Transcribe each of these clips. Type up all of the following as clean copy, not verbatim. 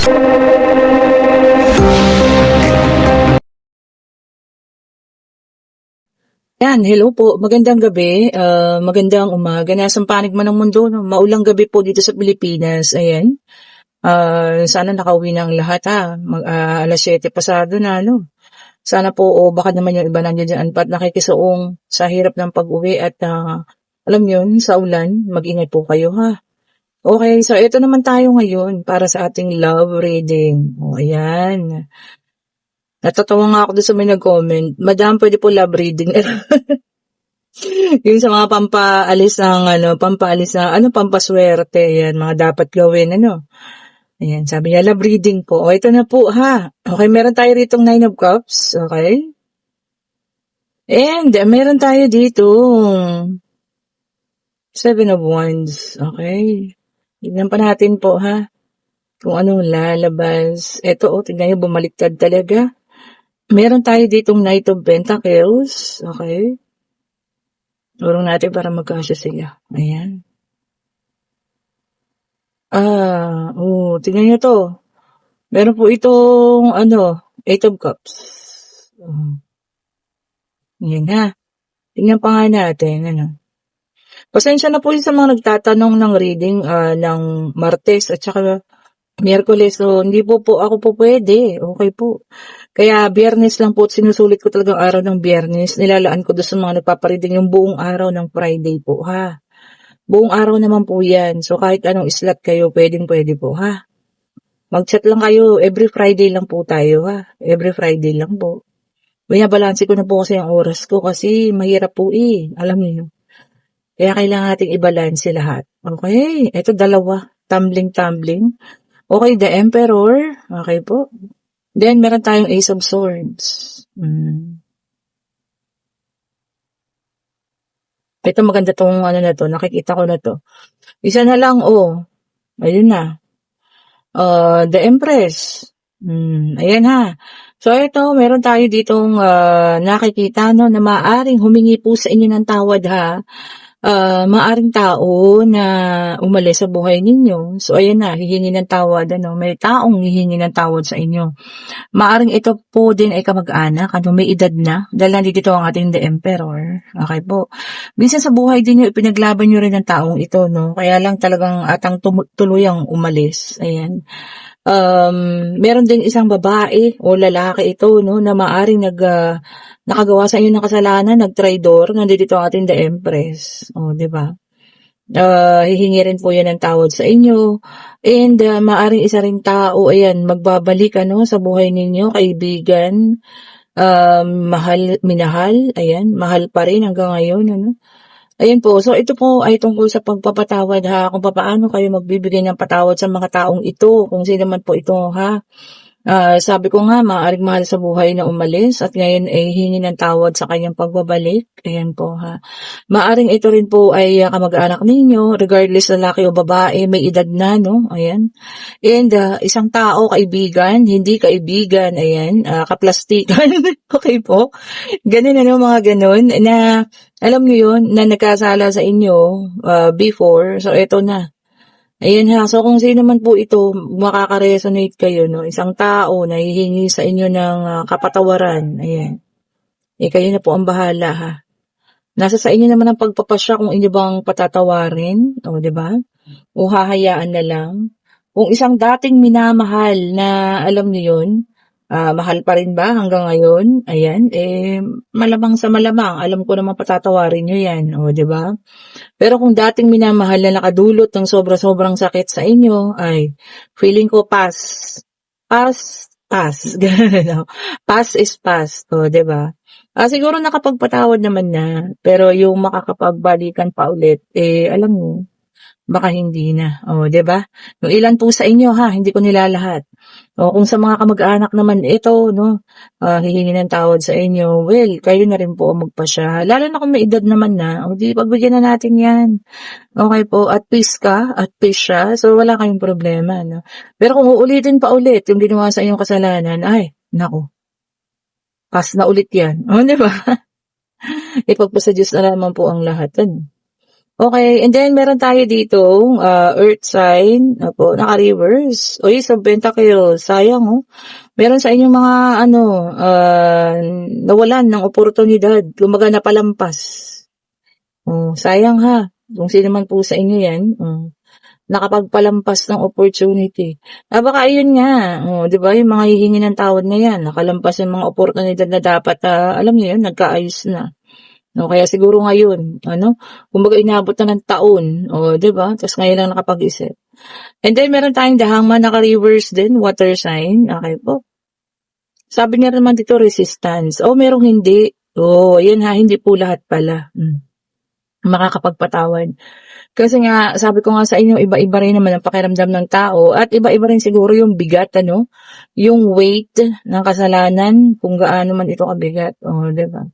Yan, hello po. Magandang gabi, magandang umaga. Nasang panig man ang mundo, no? Maulang gabi po dito sa Pilipinas. Ayan. Sana nakauwi na ang lahat ha. Alas 7 pasado na, no? Sana po, o baka naman yung iba nandiyan dyan pat nakikisuong sa hirap ng pag-uwi at alam yun, sa ulan, mag-ingat po kayo ha. Okay, so ito naman tayo ngayon para sa ating love reading. O, ayan. Natatawa nga ako doon sa may nag-comment. Madam, pwede po love reading. Yung sa mga pampaalis ng pampaswerte, yan, mga dapat gawin, Ayan, sabi niya, love reading po. O, ito na po, ha. Okay, meron tayo ritong 9 of Cups, okay? And, meron tayo dito 7 of Wands, okay? Tignan pa natin po, ha, kung anong lalabas. Ito, tignan niyo, bumaliktad talaga. Meron tayo ditong Knight of Pentacles, okay? Urong natin para magkasya sila. Ayan. Tingnan nyo to. Meron po itong, 8 of Cups. Ayan ha. Tingnan pa nga natin, Pasensya na po sa mga nagtatanong ng reading ng Martes at saka Miyerkules. So, hindi po ako po pwede. Okay po. Kaya Biyernes lang po, sinusulit ko talagang araw ng Biyernes. Nilalaan ko doon sa mga nagpapareading yung buong araw ng Friday po, ha. Buong araw naman po yan. So, kahit anong slot kayo, pwede po, ha. Mag-chat lang kayo. Every Friday lang po tayo, ha. Every Friday lang po. Binabalanse ko na po kasi ang oras ko kasi mahirap po Alam niyo. Kaya kailangan nating i-balance lahat. Okay? Ito dalawa. Tumbling. Okay, the Emperor. Okay po. Then, meron tayong Ace of Swords. Ito maganda tong na to. Nakikita ko na to. Isa na lang, Ayun na. The Empress. Ayan ha. So, ito, meron tayo ditong nakikita, na maaring humingi po sa inyo ng tawad, ha. Maaring tao na umalis sa buhay ninyo. So, ayan na, hihingi ng tawad, may taong hihingi ng tawad sa inyo. Maaring ito po din ay kamag-anak, may edad na, dahil nandito ang ating The Emperor. Okay po. Minsan sa buhay din nyo, ipinaglaban nyo rin ng taong ito, Kaya lang talagang atang tuluyang umalis. Ayan. Meron din isang babae o lalaki ito, na maaring nakagawa sa inyo ng kasalanan, nagtraidor, nandito ang ating The Empress. O, diba? Hihingi rin po yan ng tawad sa inyo. And, maaring isa ring tao, ayan, magbabalik, sa buhay ninyo, kaibigan, minahal, ayan, mahal pa rin hanggang ngayon, Ayan po. So, ito po ay tungkol sa pagpapatawad, ha. Kung paano kayo magbibigay ng patawad sa mga taong ito. Kung sino man po ito, ha. Sabi ko nga, maaaring mahal sa buhay na umalis at ngayon ay hingi ng tawad sa kanyang pagbabalik. Ayan po, ha. Maaaring ito rin po ay kamag-anak ninyo, regardless lalaki o babae, may edad na, Ayan. And isang tao, kaibigan, hindi kaibigan, ayan, kaplastikan. Okay po. Ganun, mga ganun, na alam niyo yun, na nagkasala sa inyo before. So, ito na. Ayan ha. So, kung sino man po ito, makaka-resonate kayo, Isang tao na hihingi sa inyo ng kapatawaran. Ayan. Kayo na po ang bahala, ha. Nasa sa inyo naman ang pagpapasya kung inyo bang patatawarin. O, diba? O hahayaan na lang. Kung isang dating minamahal na, alam niyo yun, mahal pa rin ba hanggang ngayon? Ayan, malamang sa malamang, alam ko naman patatawarin nyo yan, diba? Pero kung dating minamahal na nakadulot ng sobra-sobrang sakit sa inyo, ay, feeling ko pass. Ganun, Pass is past, diba? Siguro nakapagpatawad naman na, pero yung makakapagbalikan pa ulit, alam mo, baka hindi na. Diba? Yung ilan po sa inyo, ha, hindi ko nilalahat. Kung sa mga kamag-anak naman ito, hihingi ng tawad sa inyo, well, kayo na rin po magpasya. Lalo na kung may edad naman na, di, pagbigyan na natin yan. Okay po, at peace ka, at peace siya, so wala kayong problema, Pero kung uulitin pa ulit yung ginawa sa inyong kasalanan, ay, naku, pass na ulit yan. Diba? Ipagpasa Diyos na naman po ang lahat. Okay, and then meron tayo ditong, earth sign, opo, naka-reverse. Uy, sa Pentacle, sayang, oh. Meron sa inyong mga ano, nawalan ng oportunidad, kumbaga napalampas. Oh, sayang ha. Kung sino man po sa inyo 'yan, nakapagpalampas ng opportunity. Baka ayun nga, 'di ba, yung mga hihingi ng tawad na 'yan, nakalampas yung mga oportunidad na dapat, alam niyo 'yun, nagkaayos na. No, kaya siguro ngayon, ano, kumbaga inabot na ng taon, 'di ba? Tapos ngayon lang nakapag-isip. And then meron tayong The Hangman, naka-reverse din, water sign. Okay po. Sabi niya naman dito, resistance. Merong hindi. Ayan ha, hindi po lahat pala. Makakapagpatawad. Kasi nga, sabi ko nga sa inyo, iba-iba rin naman ang pakiramdam ng tao at iba-iba rin siguro yung bigat, ano? Yung weight ng kasalanan, kung gaano man ito kabigat. Diba?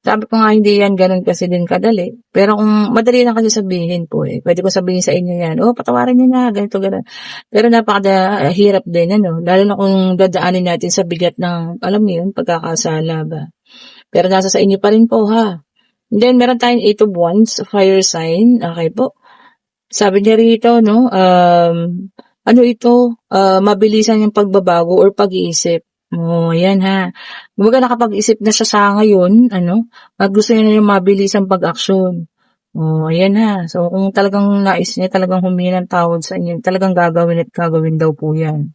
Sabi ko nga, hindi yan ganun kasi din kadali. Pero kung madali lang kasi sabihin po pwede ko sabihin sa inyo yan, patawarin niyo na, ganito, ganun. Pero napakahirap din, ano? Lalo na kung dadaanin natin sa bigat ng, alam niyo yun, pagkakasala ba? Pero nasa sa inyo pa rin po, ha? And then, meron tayong 8 of Wands, fire sign. Okay po. Sabi niya rito, no, ano ito, mabilisan yung pagbabago or pag-iisip. Ayan ha. Kumbaga nakapag-isip na siya sa ngayon, ano, at gusto niya na yung mabilisan pag-aksyon. Ayan ha. So, kung talagang nais niya talagang humingi ng tawad sa inyo, talagang gagawin at gagawin daw po yan.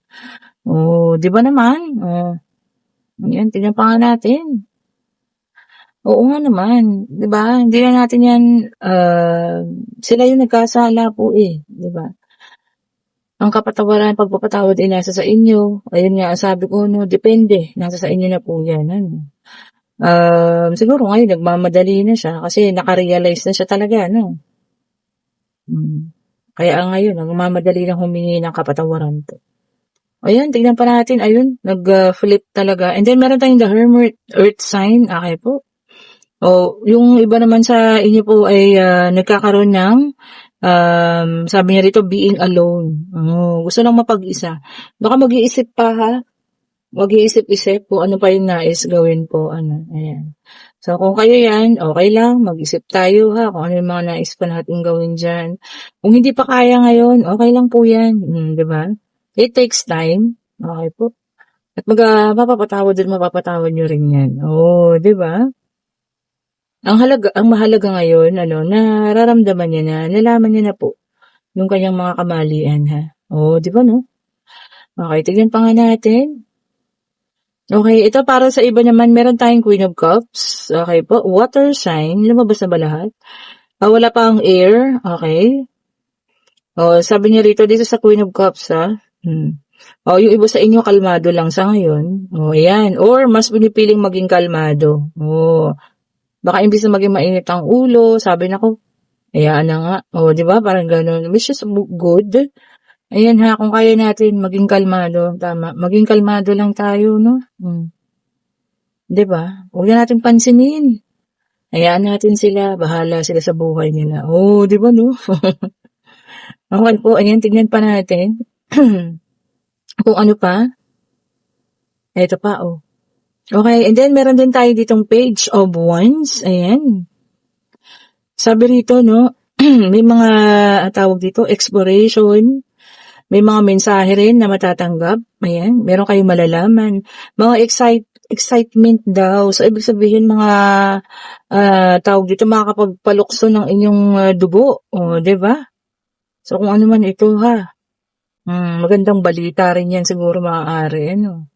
Di ba naman? Ayan, tingnan pa nga natin. Oo nga naman, 'di ba? Hindi na natin 'yan, sila yung nagkasala po 'di ba? Ang kapatawaran, pagpapatawad ay nasa sa inyo. Ayun nga, sabi ko, no, depende. Nasa sa inyo na po yan. Ano? Siguro ngayon, nagmamadali na siya kasi nakarealize na siya talaga. No? Kaya ngayon, nagmamadali lang humingi ng kapatawaran to. Ayan, tignan pa natin. Ayun, nag-flip talaga. And then, meron tayong the Hermit Earth sign. Okay po. Yung iba naman sa inyo po ay nagkakaroon ng sabi niya rito, being alone. Gusto lang mapag-isa. Baka mag-iisip pa ha. Mag-iisip-isip kung ano pa yung nais gawin po. Ayan. So, kung kayo yan, okay lang. Mag-isip tayo ha. Kung ano yung mga nais pa natin gawin dyan. Kung hindi pa kaya ngayon, okay lang po yan. Diba? It takes time. Okay po. At mapapatawad din, mapapatawad nyo rin yan. Diba? Ang mahalaga ngayon, nararamdaman niya na, nalaman niya na po yung kanyang mga kamalian, ha? Di ba, no? Okay, tignan pa nga natin. Okay, ito para sa iba naman, meron tayong Queen of Cups. Okay po, water sign. Lumabas na ba lahat? Wala pa ang air. Okay. Sabi niya rito, dito sa Queen of Cups, ha? Yung iba sa inyo, kalmado lang sa ngayon. Ayan. Or, mas pinipiling maging kalmado. Baka imbis na maging mainit ang ulo, sabi na ko, hayaan na nga. Di ba? Parang ganun. Which is good. Ayan ha, kung kaya natin maging kalmado, tama. Maging kalmado lang tayo, no? Di ba? Huwag na natin pansinin. Hayaan natin sila. Bahala sila sa buhay nila. Di ba, no? Okay po, ayan, tignan pa natin. Kung ano pa. Ito pa, Okay, and then meron din tayo ditong Page of Wands. Ayan. Sabi rito, no, may mga tawag dito, exploration. May mga mensahe rin na matatanggap. Ayan, meron kayong malalaman. Mga excitement daw. So, ibig sabihin mga tawag dito, makakapagpalukso ng inyong dugo. Diba? So, kung ano man ito, ha. Magandang balita rin yan siguro maaari, ano.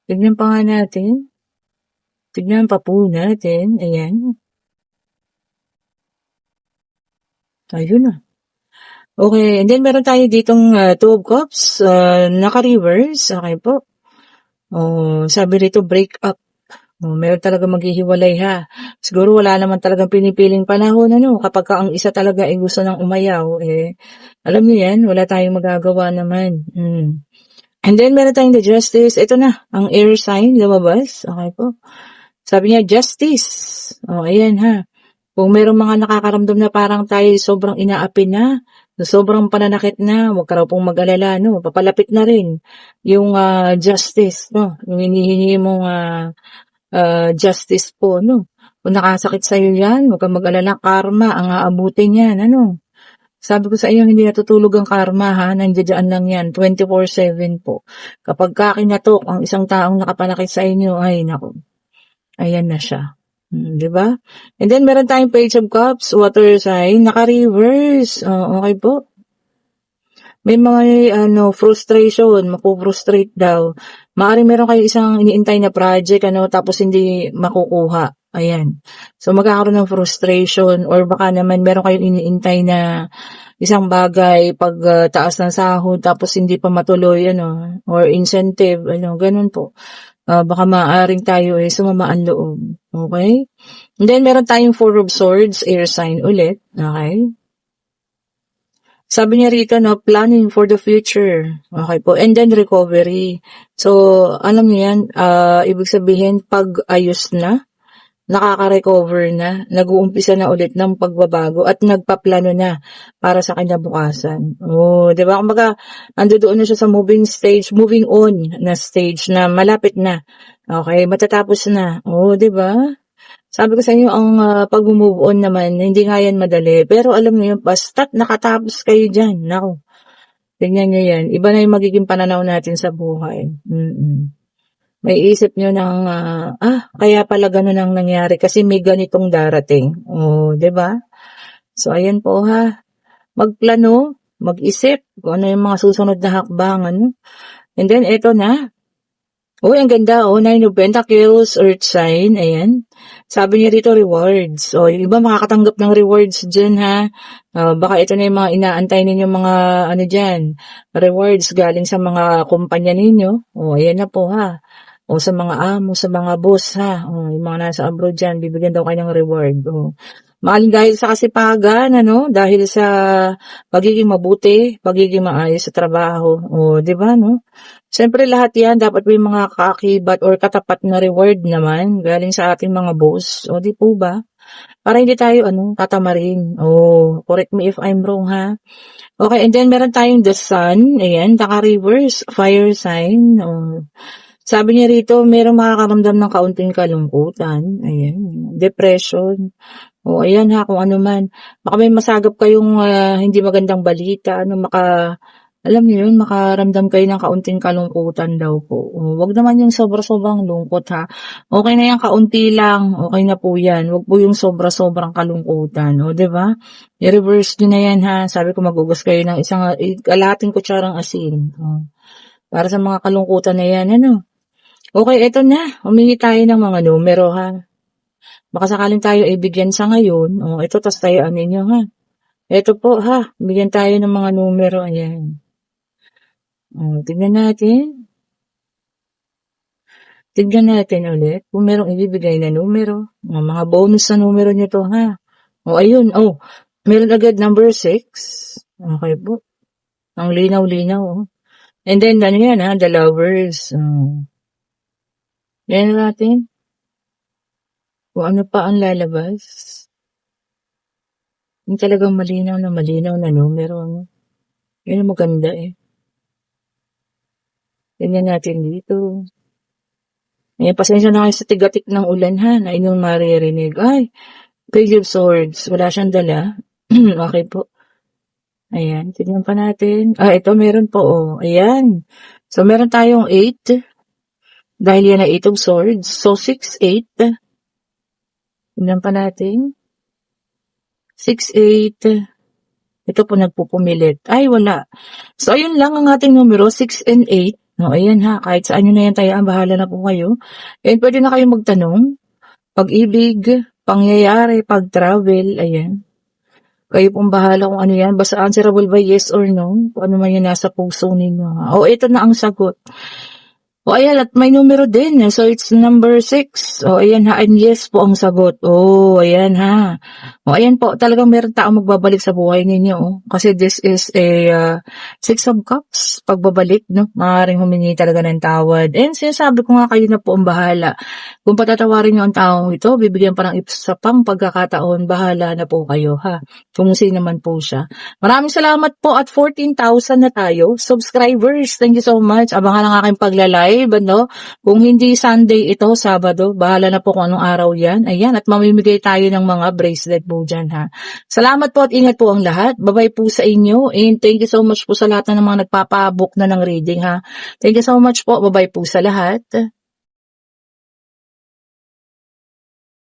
Tignan pa nga natin. Tignan pa po natin. Ayan. Ayun na. Okay. And then, meron tayo ditong 2 of Cups. Naka-reverse. Okay po. Sabi rito, break up. Meron talaga maghihiwalay ha. Siguro wala naman talagang pinipiling panahon, ano. Kapag ang isa talaga ay gusto ng umayaw, alam niyo yan, wala tayong magagawa naman. And then, meron tayong the justice. Ito na, ang air sign, lumabas. Okay po. Sabi niya, justice. Ayan ha. Kung merong mga nakakaramdam na parang tayo sobrang inaapi na, sobrang pananakit na, huwag ka raw pong mag-alala, no? Papalapit na rin yung justice, no? Yung hinihingi mong justice po, no? Kung nakasakit sa'yo yan, huwag kang mag-alala, karma ang aabutin yan, ano. Sabi ko sa inyo, hindi natutulog ang karma, ha, nandiyan lang yan, 24/7 po. Kapag kakinatok ang isang taong nakapanakit sa inyo, ay naku, ayan na siya. Di ba? And then, meron tayong Page of Cups, water sign, naka-reverse. Okay po. May mga frustration, mapu-frustrate daw. Maaaring meron kayo isang iniintay na project, tapos hindi makukuha. Ayan. So, magkakaroon ng frustration or baka naman meron kayong iniintay na isang bagay pag taas ng sahod tapos hindi pa matuloy, or incentive, ganun po. Baka maaaring tayo sumama ang loob. Okay? And then, meron tayong Four of Swords, air sign ulit. Okay? Sabi niya rito, planning for the future. Okay po. And then, recovery. So, alam niyo yan, ibig sabihin, pag-ayos na, nakaka-recover na, nag-uumpisa na ulit ng pagbabago at nagpaplano na para sa kanya bukasan. Di ba? Kumbaga, doon na siya sa moving on na stage na malapit na. Okay, matatapos na. Di ba? Sabi ko sa inyo, ang pag-move on naman, hindi nga yan madali. Pero alam niyo yun, basta't nakatapos kayo dyan. Naku, tingnan niyo yan. Iba na yung magiging pananaw natin sa buhay. May isip nyo ng, kaya pala ganun ang nangyari kasi may ganitong darating. Diba? So, ayan po ha. Magplano, mag-isip kung ano yung mga susunod na hakbang, And then, eto na. Ang ganda, Nine of Pentacles, Earth sign, ayan. Sabi niya rito, rewards. Yung iba makakatanggap ng rewards dyan, ha. Baka ito na yung mga inaantay ninyo mga, dyan, rewards galing sa mga kumpanya ninyo. Ayan na po, ha. Sa mga amo, sa mga boss, ha. Yung mga nasa abroad dyan, bibigyan daw kayo ng reward. Maaling dahil sa kasipagan, dahil sa pagiging mabuti, pagiging maayos sa trabaho. Di ba, Siyempre lahat yan, dapat may mga kaakibat or katapat na reward naman galing sa ating mga boss. Di po ba? Para hindi tayo, tatamarin. Correct me if I'm wrong, ha? Okay, and then meron tayong the sun. Ayan, naka-reverse, fire sign. Sabi niya rito, merong makakaramdam ng kaunting kalungkutan. Ayan, depression. Ayan ha, kung ano man. Baka may masagap kayong hindi magandang balita, alam niyo yun, makaramdam kayo ng kaunting kalungkutan daw po. Wag naman yung sobra-sobrang lungkot ha. Okay na yan, kaunti lang. Okay na po yan. Wag po yung sobra-sobrang kalungkutan. Diba? I-reverse nyo na yan ha. Sabi ko magugas kayo ng isang kalahating kutsarang asin. Para sa mga kalungkutan na yan, Okay, eto na. Humingi tayo ng mga numero ha. Baka sakaling tayo ibigyan sa ngayon. Ito, tas tayo ninyo ha. Ito po ha. Bigyan tayo ng mga numero. Ayan. Tignan natin. Tignan natin ulit kung merong ibibigay na numero. Mga bonus na numero nyo to ha. Ayun. Meron agad number 6. Okay po. Ang linaw-linaw. And then, yan ha, the lovers. Yan natin. Kung ano pa ang lalabas. Yung talagang malinaw na numero. Yan ang maganda Tingnan natin dito. Ayan, pasensya na kayo sa tigatik ng ulan ha, na inyong maririnig. Ay, Page of Swords. Wala siyang dala. Okay po. Ayan, tignan pa natin. Ito meron po Ayan. So, meron tayong 8. Dahil yan ay 8 of Swords. So, 6, 8. Tignan pa natin. 6, 8. Ito po nagpupumilit. Ay, wala. So, ayun lang ang ating numero, 6 and 8. Ayan ha, kahit saan nyo na yan tayo, bahala na po kayo. And pwede na kayo magtanong. Pag-ibig, pangyayari, pag-travel, ayan. Kayo pong bahala kung ano yan. Basta answerable by yes or no. Kung ano man yung nasa puso ninyo. Ito na ang sagot. Ayan, at may numero din. So, it's number 6. Ayan ha, and yes po ang sagot. Ayan ha. Ayan po, talagang meron taong magbabalik sa buhay ninyo. Kasi this is a 6 of Cups. Pagbabalik, maaaring humingi talaga ng tawad. And sinasabi ko nga, kayo na po ang bahala. Kung patatawarin nyo ang taong ito, bibigyan pa ng isa pang pagkakataon, bahala na po kayo ha. Kung sino man po siya. Maraming salamat po at 14,000 na tayo. Subscribers, thank you so much. Abangan ang aking pagla-live. live, ano. Kung hindi Sunday ito, Sabado, bahala na po kung anong araw yan. Ayan, at mamimigay tayo ng mga bracelet po dyan, ha. Salamat po at ingat po ang lahat. Bye-bye po sa inyo. And thank you so much po sa lahat ng mga nagpapabook na ng reading, ha. Thank you so much po. Bye-bye po sa lahat.